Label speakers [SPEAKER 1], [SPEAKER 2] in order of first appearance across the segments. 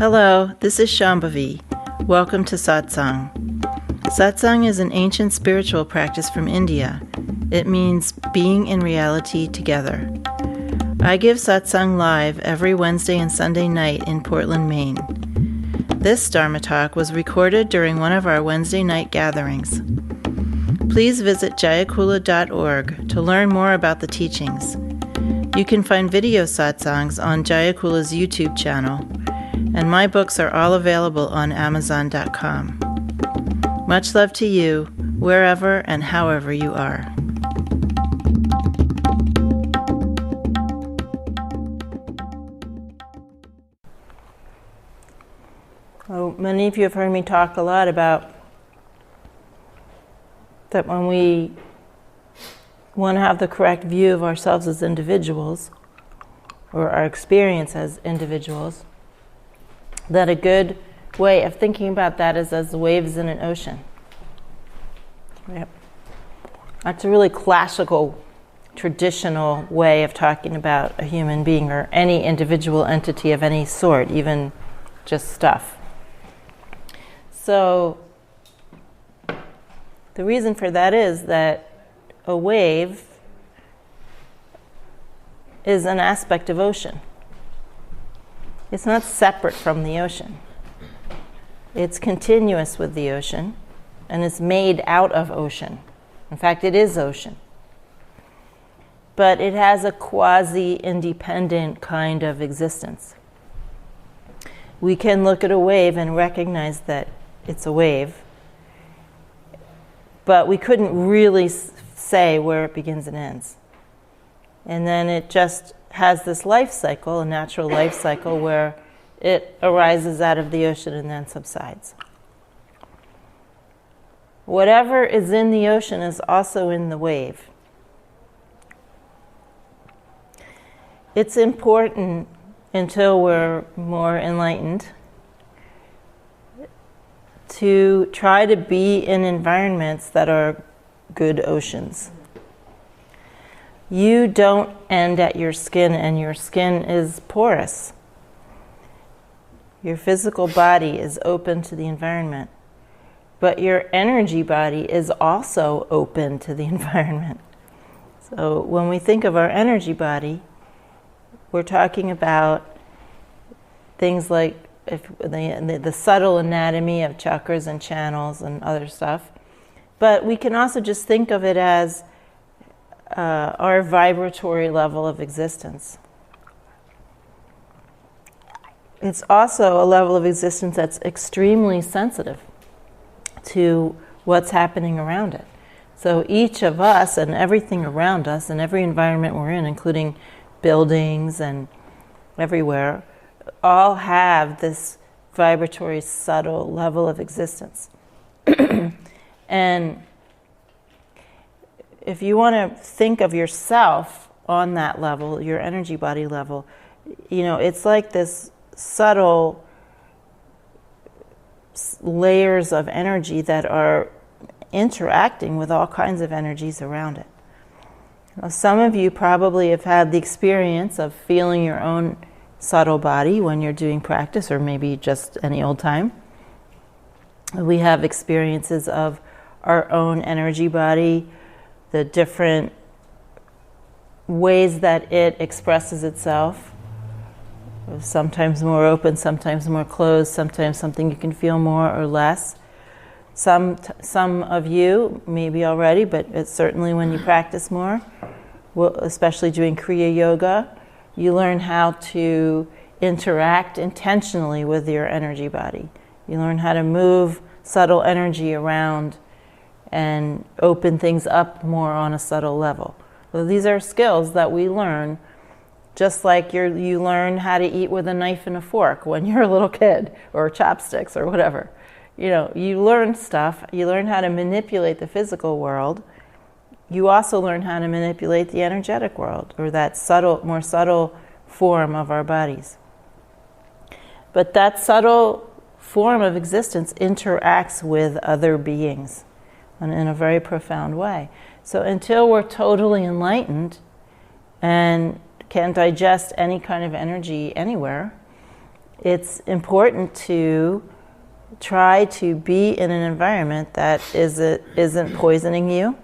[SPEAKER 1] Hello, this is Shambhavi. Welcome to Satsang. Satsang is an ancient spiritual practice from India. It means being in reality together. I give Satsang live every Wednesday and Sunday night in Portland, Maine. This Dharma talk was recorded during one of our Wednesday night gatherings. Please visit jayakula.org to learn more about the teachings. You can find video satsangs on Jayakula's YouTube channel, and my books are all available on Amazon.com. Much love to you, wherever and however you are. Oh, many of you have heard me talk a lot about that when we want to have the correct view of ourselves as individuals, or our experience as individuals, that a good way of thinking about that is as waves in an ocean. Yep. That's a really classical, traditional way of talking about a human being or any individual entity of any sort, even just stuff. So the reason for that is that a wave is an aspect of ocean. It's not separate from the ocean. It's continuous with the ocean, and it's made out of ocean. In fact, it is ocean. But it has a quasi-independent kind of existence. We can look at a wave and recognize that it's a wave, but we couldn't really say where it begins and ends. And then it just has this life cycle, a natural life cycle, where it arises out of the ocean and then subsides. Whatever is in the ocean is also in the wave. It's important, until we're more enlightened, to try to be in environments that are good oceans. You don't end at your skin, and your skin is porous. Your physical body is open to the environment, but your energy body is also open to the environment. So when we think of our energy body, we're talking about things like the subtle anatomy of chakras and channels and other stuff. But we can also just think of it as our vibratory level of existence. It's also a level of existence that's extremely sensitive to what's happening around it. So each of us and everything around us and every environment we're in, including buildings and everywhere, all have this vibratory, subtle level of existence. And if you want to think of yourself on that level, your energy body level, it's like this subtle layers of energy that are interacting with all kinds of energies around it. Now, some of you probably have had the experience of feeling your own subtle body when you're doing practice, or maybe just any old time. We have experiences of our own energy body, the different ways that it expresses itself. Sometimes more open, sometimes more closed, sometimes something you can feel more or less. Some of you, maybe already, but it's certainly when you practice more, especially doing Kriya Yoga, you learn how to interact intentionally with your energy body. You learn how to move subtle energy around and open things up more on a subtle level. So these are skills that we learn, just like you learn how to eat with a knife and a fork when you're a little kid, or chopsticks or whatever. You learn stuff. You learn how to manipulate the physical world. You also learn how to manipulate the energetic world, or that more subtle form of our bodies. But that subtle form of existence interacts with other beings in a very profound way. So until we're totally enlightened and can digest any kind of energy anywhere, it's important to try to be in an environment that isn't poisoning you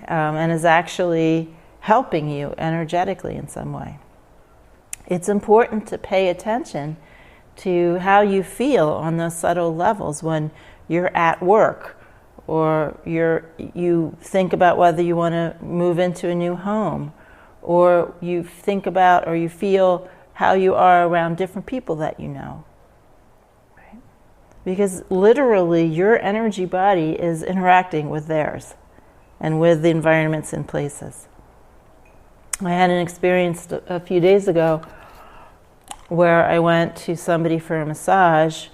[SPEAKER 1] and is actually helping you energetically in some way. It's important to pay attention to how you feel on those subtle levels when you're at work, or you think about whether you want to move into a new home, or you think about or you feel how you are around different people that you know. Right? Because literally your energy body is interacting with theirs and with the environments and places. I had an experience a few days ago where I went to somebody for a massage,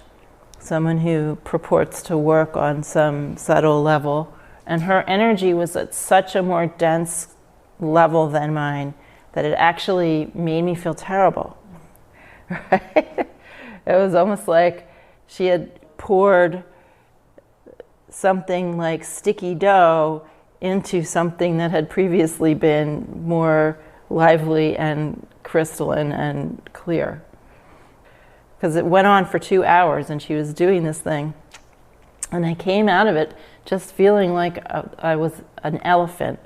[SPEAKER 1] someone who purports to work on some subtle level, and her energy was at such a more dense level than mine that it actually made me feel terrible. Right? It was almost like she had poured something like sticky dough into something that had previously been more lively and crystalline and clear. Because it went on for 2 hours and she was doing this thing. And I came out of it just feeling like I was an elephant.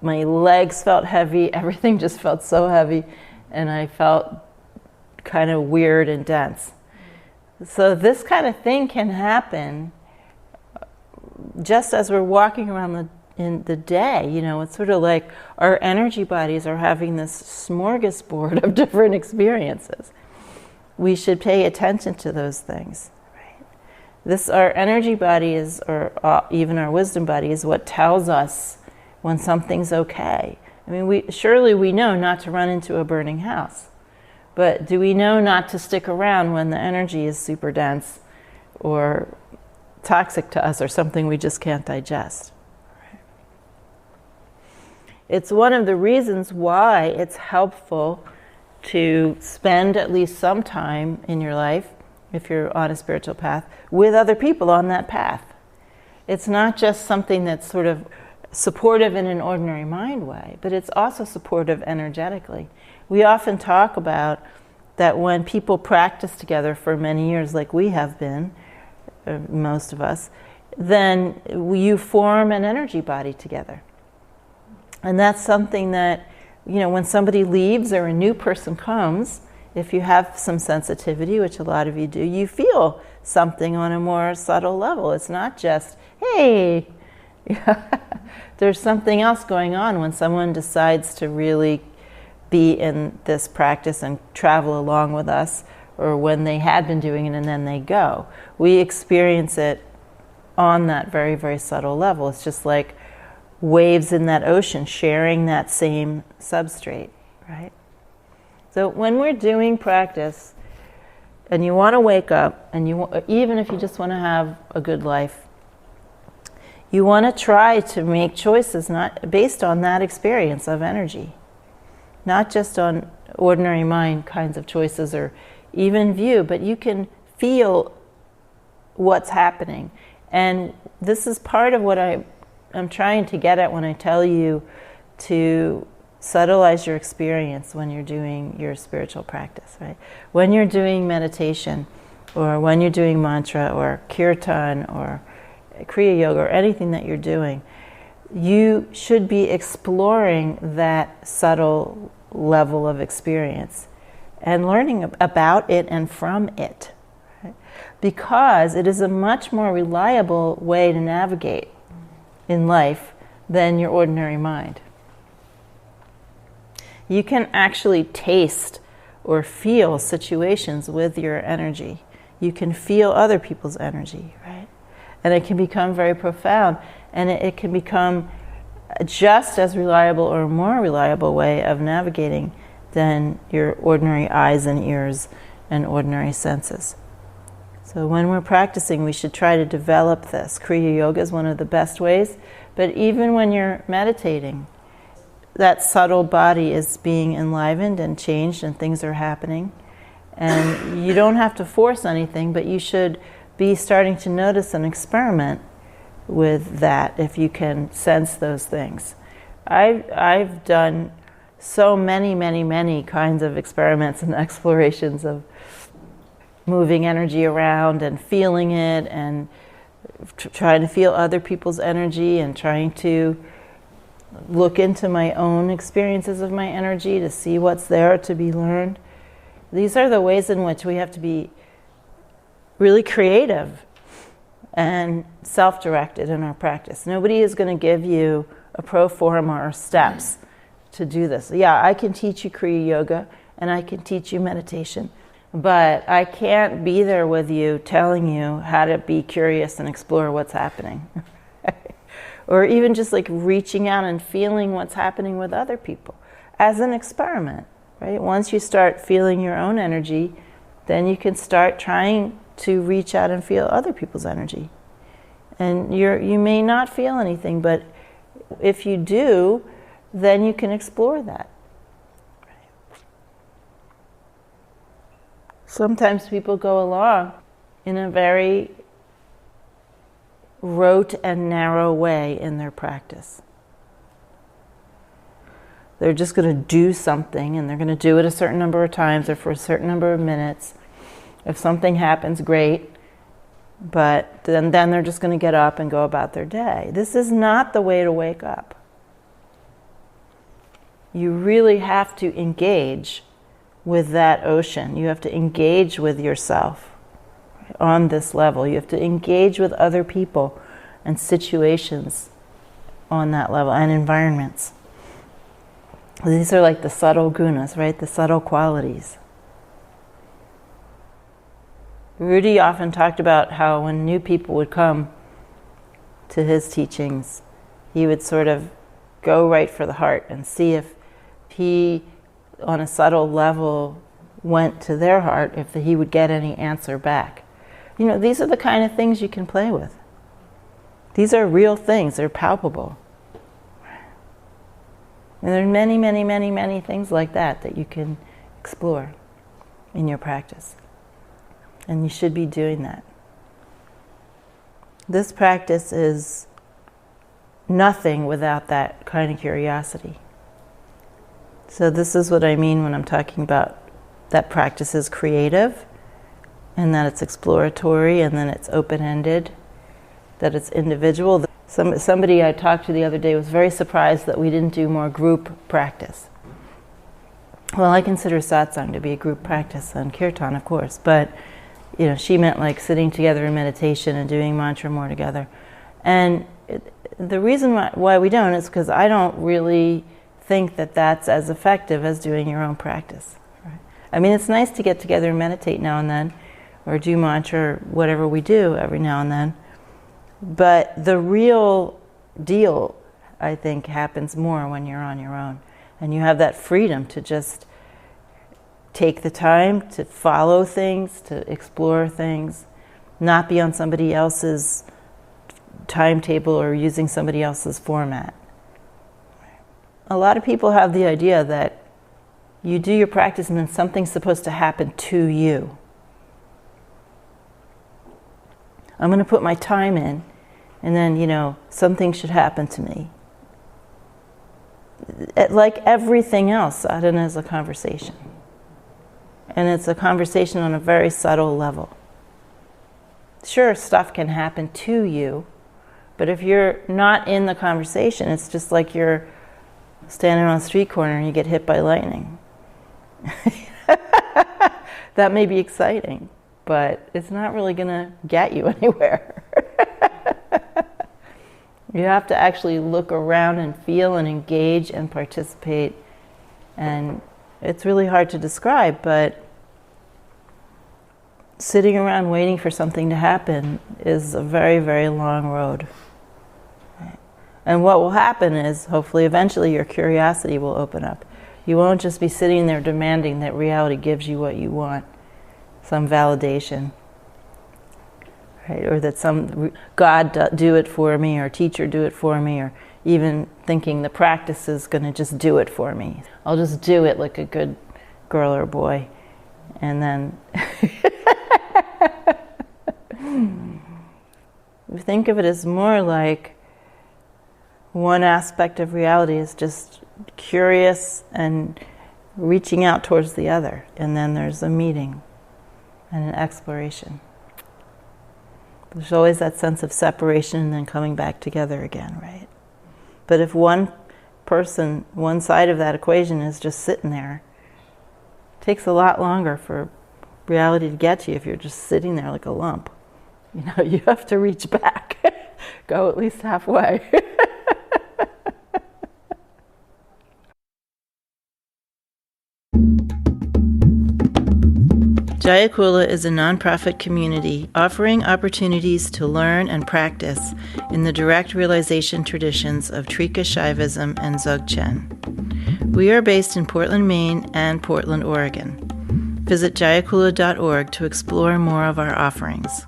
[SPEAKER 1] My legs felt heavy, everything just felt so heavy, and I felt kind of weird and dense. So this kind of thing can happen just as we're walking around in the day. You know, it's sort of like our energy bodies are having this smorgasbord of different experiences. We should pay attention to those things. Right? Our energy body is, or even our wisdom body, is what tells us when something's okay. I mean, surely we know not to run into a burning house, but do we know not to stick around when the energy is super dense or toxic to us or something we just can't digest? Right? It's one of the reasons why it's helpful to spend at least some time in your life, if you're on a spiritual path, with other people on that path. It's not just something that's sort of supportive in an ordinary mind way, but it's also supportive energetically. We often talk about that when people practice together for many years, like we have been, most of us, then you form an energy body together. And that's something that, you know, when somebody leaves or a new person comes, if you have some sensitivity, which a lot of you do, you feel something on a more subtle level. It's not just, hey, there's something else going on when someone decides to really be in this practice and travel along with us, or when they had been doing it and then they go. We experience it on that very, very subtle level. It's just like waves in that ocean sharing that same substrate, right? So when we're doing practice and you want to wake up, and even if you just want to have a good life, you want to try to make choices not based on that experience of energy, not just on ordinary mind kinds of choices or even view, but you can feel what's happening. And this is part of what I'm trying to get at when I tell you to subtleize your experience when you're doing your spiritual practice, right? When you're doing meditation, or when you're doing mantra or kirtan or Kriya Yoga or anything that you're doing, you should be exploring that subtle level of experience and learning about it and from it, right? Because it is a much more reliable way to navigate in life than your ordinary mind. You can actually taste or feel situations with your energy. You can feel other people's energy, right? And it can become very profound, and it can become just as reliable or a more reliable way of navigating than your ordinary eyes and ears and ordinary senses. So when we're practicing, we should try to develop this. Kriya Yoga is one of the best ways, but even when you're meditating, that subtle body is being enlivened and changed, and things are happening. And you don't have to force anything, but you should be starting to notice and experiment with that if you can sense those things. I've done so many kinds of experiments and explorations of moving energy around and feeling it, and trying to feel other people's energy, and trying to look into my own experiences of my energy to see what's there to be learned. These are the ways in which we have to be really creative and self-directed in our practice. Nobody is going to give you a pro forma or steps to do this. Yeah, I can teach you Kriya Yoga and I can teach you meditation, but I can't be there with you telling you how to be curious and explore what's happening. Or even just like reaching out and feeling what's happening with other people as an experiment, right? Once you start feeling your own energy, then you can start trying to reach out and feel other people's energy. And you may not feel anything, but if you do, then you can explore that. Sometimes people go along in a very rote and narrow way in their practice. They're just going to do something, and they're going to do it a certain number of times or for a certain number of minutes. If something happens, great, but then they're just going to get up and go about their day. This is not the way to wake up. You really have to engage with that ocean. You have to engage with yourself on this level. You have to engage with other people and situations on that level, and environments. These are like the subtle gunas, right? The subtle qualities. Rudy often talked about how when new people would come to his teachings, he would sort of go right for the heart and see if he, on a subtle level, went to their heart, if he would get any answer back. You know, these are the kind of things you can play with. These are real things. They're palpable. And there are many, many, many, many things like that you can explore in your practice. And you should be doing that. This practice is nothing without that kind of curiosity. So this is what I mean when I'm talking about that practice is creative, and that it's exploratory, and then it's open-ended, that it's individual. Somebody I talked to the other day was very surprised that we didn't do more group practice. Well, I consider satsang to be a group practice, and kirtan, of course, but you know, she meant like sitting together in meditation and doing mantra more together. And the reason why we don't is because I don't really think that that's as effective as doing your own practice. Right? I mean, it's nice to get together and meditate now and then, or do mantra, or whatever we do every now and then. But the real deal, I think, happens more when you're on your own. And you have that freedom to just take the time to follow things, to explore things, not be on somebody else's timetable or using somebody else's format. A lot of people have the idea that you do your practice and then something's supposed to happen to you. I'm going to put my time in, and then, you know, something should happen to me. Like everything else, sadhana is a conversation. And it's a conversation on a very subtle level. Sure, stuff can happen to you, but if you're not in the conversation, it's just like you're standing on a street corner and you get hit by lightning. That may be exciting, but it's not really going to get you anywhere. You have to actually look around and feel and engage and participate. And it's really hard to describe, but sitting around waiting for something to happen is a very, very long road. And what will happen is, hopefully, eventually your curiosity will open up. You won't just be sitting there demanding that reality gives you what you want, some validation, right? Or that some God do it for me, or teacher do it for me, or even thinking the practice is going to just do it for me. I'll just do it like a good girl or boy. And then think of it as more like one aspect of reality is just curious and reaching out towards the other, and then there's a meeting. and an exploration. There's always that sense of separation and then coming back together again, right? But if one person, one side of that equation is just sitting there, it takes a lot longer for reality to get to you if you're just sitting there like a lump. You know, you have to reach back, go at least halfway. Jayakula is a nonprofit community offering opportunities to learn and practice in the direct realization traditions of Trika Shaivism and Dzogchen. We are based in Portland, Maine and Portland, Oregon. Visit jayakula.org to explore more of our offerings.